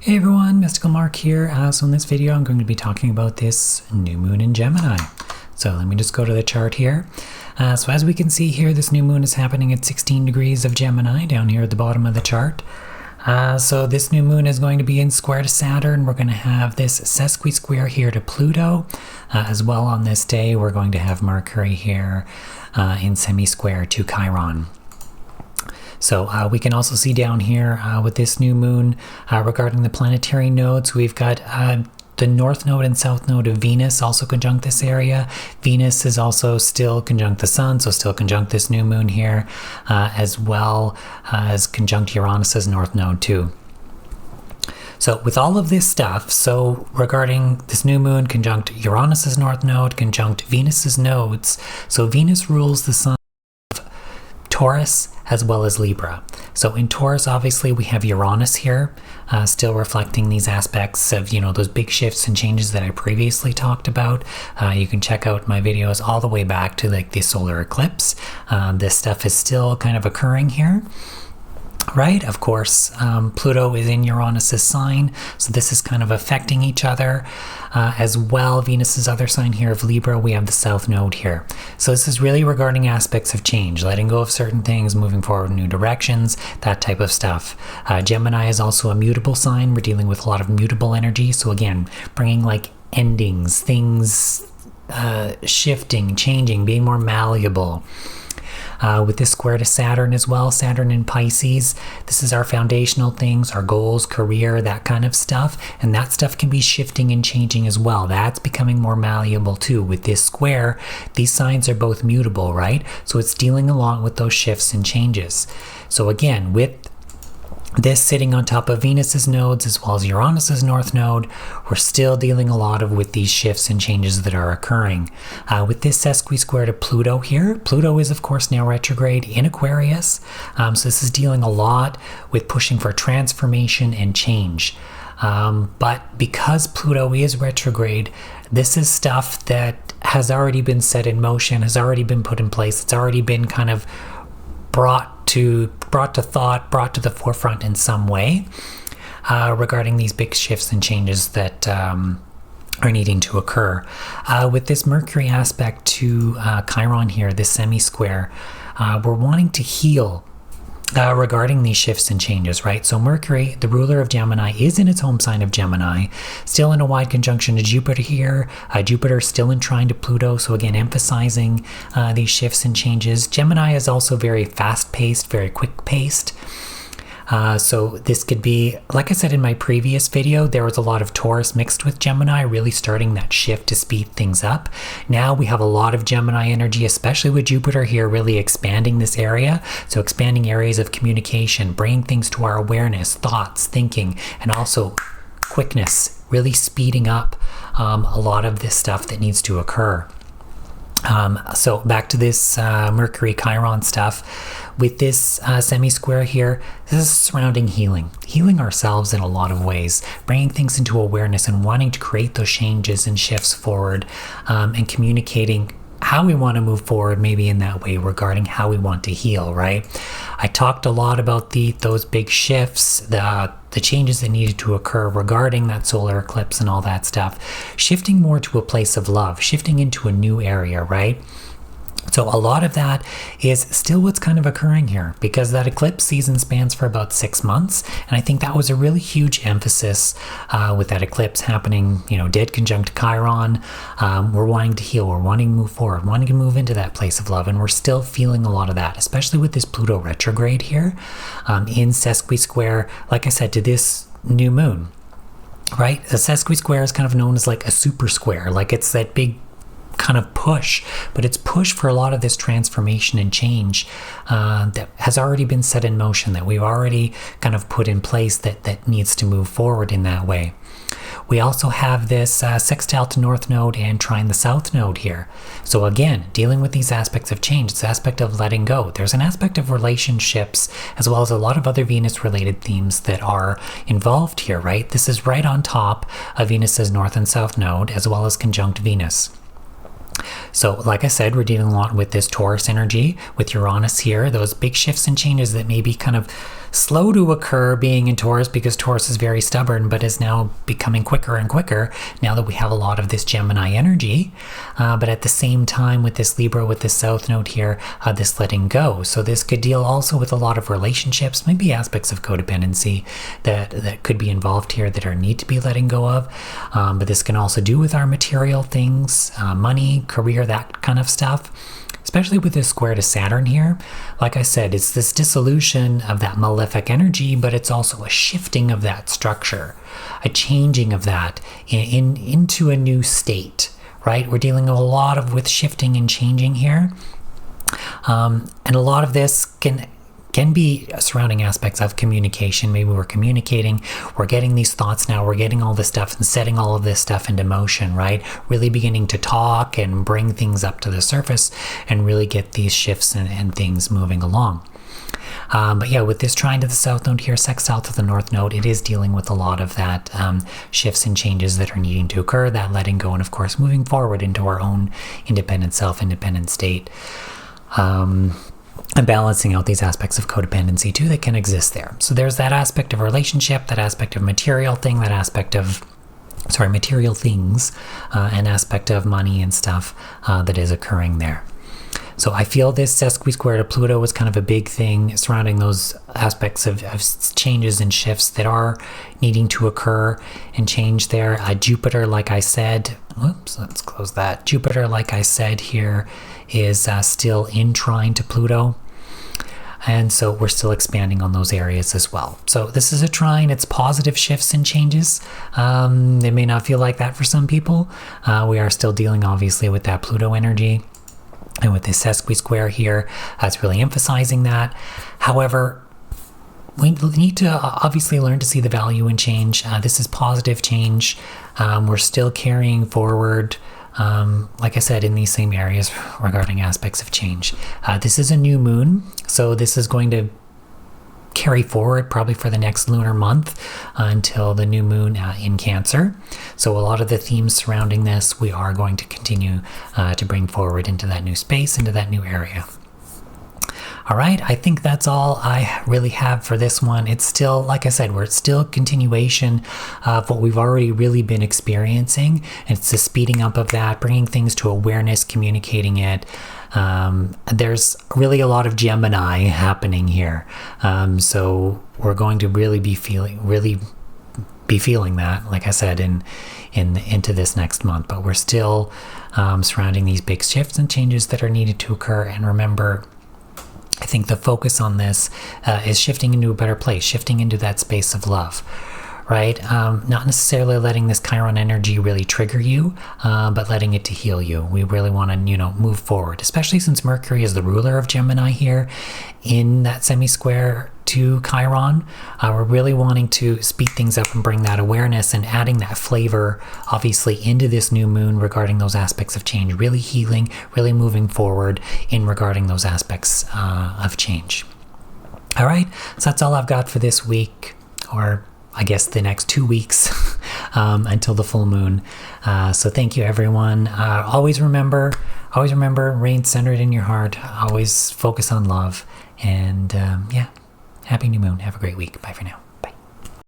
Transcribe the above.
Hey everyone, Mystical Mark here. So in this video I'm going to be talking about this new moon in Gemini. So let me just go to the chart here. So as we can see here, this new moon is happening at 16 degrees of Gemini down here at the bottom of the chart. So this new moon is going to be in square to Saturn. We're going to have this sesqui-square here to Pluto. As well on this day, we're going to have Mercury here in semi-square to Chiron. So we can also see down here with this new moon regarding the planetary nodes, we've got the north node and south node of Venus also conjunct this area. Venus is also still conjunct the sun, so still conjunct this new moon here, as well as conjunct Uranus's north node too. So with all of this stuff, so regarding this new moon conjunct Uranus's north node, conjunct Venus's nodes, so Venus rules the sun of Taurus as well as Libra. So in Taurus, obviously, we have Uranus here, still reflecting these aspects of, those big shifts and changes that I previously talked about. You can check out my videos all the way back to like the solar eclipse. This stuff is still kind of occurring here. Right, of course, Pluto is in Uranus's sign, so this is kind of affecting each other. As well, Venus's other sign here of Libra, we have the south node here. So this is really regarding aspects of change, letting go of certain things, moving forward in new directions, that type of stuff. Gemini is also a mutable sign. We're dealing with a lot of mutable energy. So again, bringing like endings, things shifting, changing, being more malleable. With this square to Saturn as well, Saturn in Pisces, this is our foundational things, our goals, career, that kind of stuff, and that stuff can be shifting and changing as well. That's becoming more malleable too. With this square, these signs are both mutable, right? So it's dealing along with those shifts and changes. So again, with this sitting on top of Venus's nodes as well as Uranus's north node, we're still dealing a lot with these shifts and changes that are occurring. With this sesqui-square to Pluto here, Pluto is of course now retrograde in Aquarius. So this is dealing a lot with pushing for transformation and change. But because Pluto is retrograde, this is stuff that has already been set in motion, has already been put in place. It's already been kind of brought to thought, brought to the forefront in some way regarding these big shifts and changes that are needing to occur. With this Mercury aspect to Chiron here, this semi-square, we're wanting to heal regarding these shifts and changes, right? So Mercury, the ruler of Gemini, is in its home sign of Gemini, still in a wide conjunction to Jupiter here. Jupiter still in trine to Pluto, so again emphasizing these shifts and changes. Gemini is also very fast-paced, very quick-paced. So this could be, like I said in my previous video, there was a lot of Taurus mixed with Gemini, really starting that shift to speed things up. Now we have a lot of Gemini energy, especially with Jupiter here, really expanding this area. So expanding areas of communication, bringing things to our awareness, thoughts, thinking, and also quickness, really speeding up a lot of this stuff that needs to occur. So back to this Mercury Chiron stuff. With this semi-square here, this is surrounding healing ourselves in a lot of ways, bringing things into awareness and wanting to create those changes and shifts forward, and communicating how we want to move forward maybe in that way regarding how we want to heal, right? I talked a lot about those big shifts, the changes that needed to occur regarding that solar eclipse and all that stuff, shifting more to a place of love, shifting into a new area, right? So a lot of that is still what's kind of occurring here, because that eclipse season spans for about 6 months. And I think that was a really huge emphasis with that eclipse happening, dead conjunct Chiron. We're wanting to heal, we're wanting to move forward, wanting to move into that place of love. And we're still feeling a lot of that, especially with this Pluto retrograde here in sesqui-square, like I said, to this new moon, right? The sesqui-square is kind of known as like a super square, like it's that big kind of push, but it's push for a lot of this transformation and change that has already been set in motion, that we've already kind of put in place that needs to move forward in that way. We also have this sextile to north node and trine the south node here. So again, dealing with these aspects of change, this aspect of letting go. There's an aspect of relationships as well as a lot of other Venus related themes that are involved here, right? This is right on top of Venus's north and south node as well as conjunct Venus. So like I said, we're dealing a lot with this Taurus energy, with Uranus here, those big shifts and changes that maybe kind of slow to occur being in Taurus because Taurus is very stubborn, but is now becoming quicker and quicker now that we have a lot of this Gemini energy. But at the same time with this Libra, with this South Node here, this letting go. So this could deal also with a lot of relationships, maybe aspects of codependency that could be involved here that are need to be letting go of. But this can also do with our material things, money, career, that kind of stuff. Especially with this square to Saturn here. Like I said, it's this dissolution of that malefic energy, but it's also a shifting of that structure, a changing of that into a new state, right? We're dealing a lot with shifting and changing here. And a lot of this can be surrounding aspects of communication. Maybe we're communicating, we're getting these thoughts now, we're getting all this stuff and setting all of this stuff into motion, right? Really beginning to talk and bring things up to the surface and really get these shifts and things moving along. But yeah, with this trine to the South Node here, sextile to the North Node, it is dealing with a lot of that shifts and changes that are needing to occur, that letting go, and of course moving forward into our own independent self, independent state. And balancing out these aspects of codependency too that can exist there. So there's that aspect of relationship, that aspect of material thing, that aspect of, material things, an aspect of money and stuff that is occurring there. So I feel this sesqui-square to Pluto is kind of a big thing surrounding those aspects of changes and shifts that are needing to occur and change there. Jupiter, like I said, whoops, let's close that. Jupiter, like I said here, is still in trine to Pluto. And so we're still expanding on those areas as well. So this is a trine. It's positive shifts and changes. It may not feel like that for some people. We are still dealing, obviously, with that Pluto energy. And with this sesqui-square here, it's really emphasizing that. However, we need to obviously learn to see the value in change. This is positive change. We're still carrying forward, like I said, in these same areas regarding aspects of change. This is a new moon, so this is going to carry forward probably for the next lunar month until the new moon in Cancer. So a lot of the themes surrounding this, we are going to continue to bring forward into that new space, into that new area. All right, I think that's all I really have for this one. It's still, like I said, we're still continuation of what we've already really been experiencing. It's the speeding up of that, bringing things to awareness, communicating it. There's really a lot of Gemini happening here. So we're going to really be feeling that, like I said, into this next month. But we're still surrounding these big shifts and changes that are needed to occur. And remember, I think the focus on this is shifting into a better place, shifting into that space of love, right? Not necessarily letting this Chiron energy really trigger you, but letting it to heal you. We really want to, move forward, especially since Mercury is the ruler of Gemini here in that semi-square to Chiron. We're really wanting to speed things up and bring that awareness and adding that flavor, obviously, into this new moon regarding those aspects of change, really healing, really moving forward in regarding those aspects of change. All right, so that's all I've got for this week, or I guess the next 2 weeks until the full moon. So thank you, everyone. Always remember, reign centered in your heart. Always focus on love. And yeah, happy new moon. Have a great week. Bye for now.